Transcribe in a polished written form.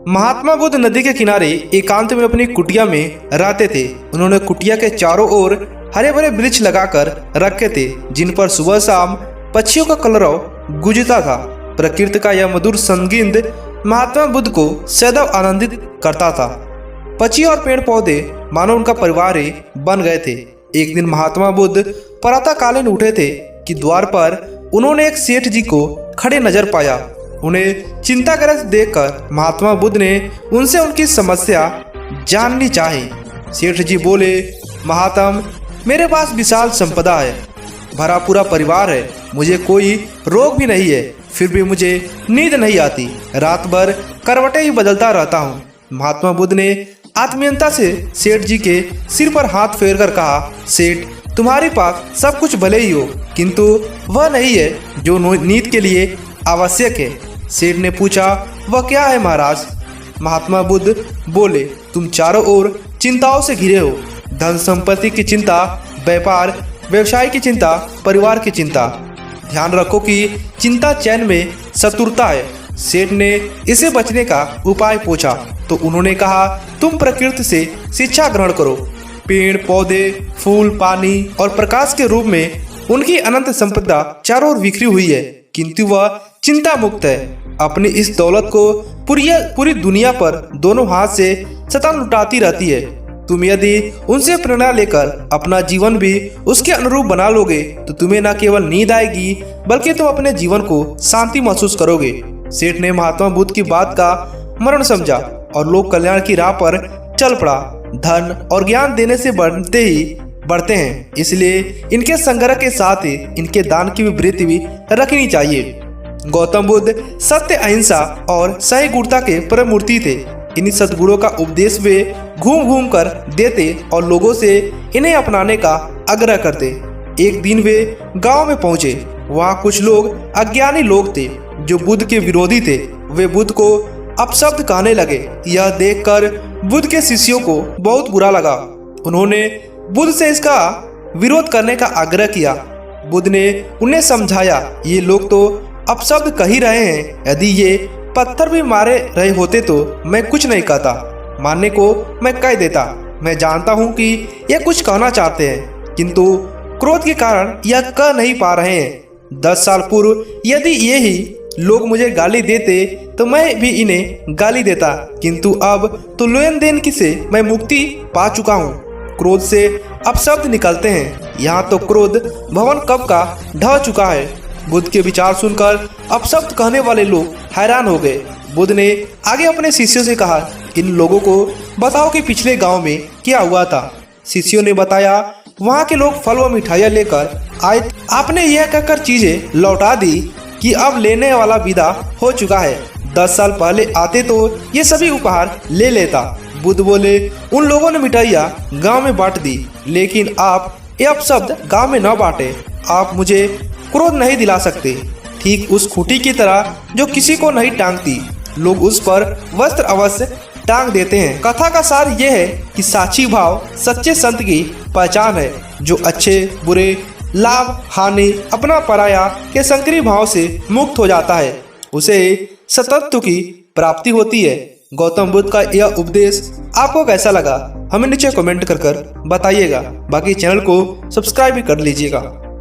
महात्मा बुद्ध नदी के किनारे एकांत में अपनी कुटिया में रहते थे। उन्होंने कुटिया के चारों ओर हरे भरे वृक्ष लगाकर रखे थे, जिन पर सुबह शाम पक्षियों का कलरव गूंजता था। प्रकृति का यह मधुर संगीत महात्मा बुद्ध को सदैव आनंदित करता था। पक्षी और पेड़ पौधे मानो उनका परिवार ही बन गए थे। एक दिन महात्मा बुद्ध प्रातःकालीन उठे थे कि द्वार पर उन्होंने एक सेठ जी को खड़े नजर पाया। उन्हें चिंताग्रस्त देखकर महात्मा बुद्ध ने उनसे उनकी समस्या जाननी चाही। सेठ जी बोले, महात्मा, मेरे पास विशाल संपदा है, भरा पूरा परिवार है, मुझे कोई रोग भी नहीं है, फिर भी मुझे नींद नहीं आती, रात भर करवटें ही बदलता रहता हूँ। महात्मा बुद्ध ने आत्मीयता से सेठ जी के सिर पर हाथ फेर कर कहा, सेठ, तुम्हारे पास सब कुछ भले ही हो, किंतु वह नहीं है जो नींद के लिए आवश्यक है। सेठ ने पूछा, वह क्या है महाराज? महात्मा बुद्ध बोले, तुम चारों ओर चिंताओं से घिरे हो, धन संपत्ति की चिंता, व्यापार व्यवसाय की चिंता, परिवार की चिंता। ध्यान रखो कि चिंता चैन में शत्रुता है। सेठ ने इसे बचने का उपाय पूछा तो उन्होंने कहा, तुम प्रकृति से शिक्षा ग्रहण करो। पेड़ पौधे, फूल, पानी और प्रकाश के रूप में उनकी अनंत संपदा चारों ओर बिखरी हुई है, किंतु वह चिंता मुक्त है। अपनी इस दौलत को पूरी दुनिया पर दोनों हाथ से सतत लुटाती रहती है। तुम यदि उनसे प्रेरणा लेकर अपना जीवन भी उसके अनुरूप बना लोगे तो तुम्हें न केवल नींद आएगी बल्कि तुम अपने जीवन को शांति महसूस करोगे। सेठ ने महात्मा बुद्ध की बात का मर्म समझा और लोक कल्याण की राह पर चल पड़ा। धन और ज्ञान देने से बढ़ते हैं, इसलिए इनके संग्रह के साथ ही इनके दान की भी वृत्ति भी रखनी चाहिए। गौतम बुद्ध सत्य, अहिंसा और सही गुणता के परम मूर्ति थे। इन्हीं सद्गुणों का उपदेश वे घूम घूम कर देते और लोगों से इन्हें अपनाने का आग्रह करते। एक दिन वे गांव में पहुंचे। वहां कुछ लोग अज्ञानी लोग थे जो बुद्ध के विरोधी थे। वे बुद्ध को अपशब्द कहने लगे। यह देखकर बुद्ध के शिष्यों को बहुत बुरा लगा। उन्होंने बुद्ध से इसका विरोध करने का आग्रह किया। बुद्ध ने उन्हें समझाया, ये लोग तो अपशब्द कह ही रहे हैं, यदि ये पत्थर भी मारे रहे होते तो मैं कुछ नहीं कहता, मानने को मैं कह देता। मैं जानता हूँ कि ये कुछ कहना चाहते हैं, किंतु क्रोध के कारण यह कह नहीं पा रहे हैं। 10 साल पूर्व यदि ये ही लोग मुझे गाली देते तो मैं भी इन्हें गाली देता, किंतु अब तो लेन देन की से मैं मुक्ति पा चुका हूँ। क्रोध से अपशब्द निकलते हैं, यहाँ तो क्रोध भवन कब का ढह चुका है। बुद्ध के विचार सुनकर अपशब्द कहने वाले लोग हैरान हो गए। बुद्ध ने आगे अपने शिष्यों से कहा, इन लोगों को बताओ कि पिछले गांव में क्या हुआ था। शिष्यों ने बताया, वहां के लोग फल व मिठाइयाँ लेकर आए। आपने यह कहकर चीजें लौटा दी कि अब लेने वाला विदा हो चुका है। 10 साल पहले आते तो ये सभी उपहार ले लेता। बुद्ध बोले, उन लोगों ने मिठाइयाँ गांव में बांट दी, लेकिन आप ये अपशब्द गांव में न बांटे। आप मुझे क्रोध नहीं दिला सकते। ठीक उस खूंटी की तरह जो किसी को नहीं टांगती, लोग उस पर वस्त्र अवश्य टांग देते हैं। कथा का सार यह है कि साक्षी भाव सच्चे संत की पहचान है, जो अच्छे बुरे, लाभ हानि, अपना पराया के संकरी भाव से मुक्त हो जाता है, उसे सतत्व की प्राप्ति होती है। गौतम बुद्ध का यह उपदेश आपको कैसा लगा हमें नीचे कमेंट कर बताइएगा। बाकी चैनल को सब्सक्राइब भी कर लीजिएगा।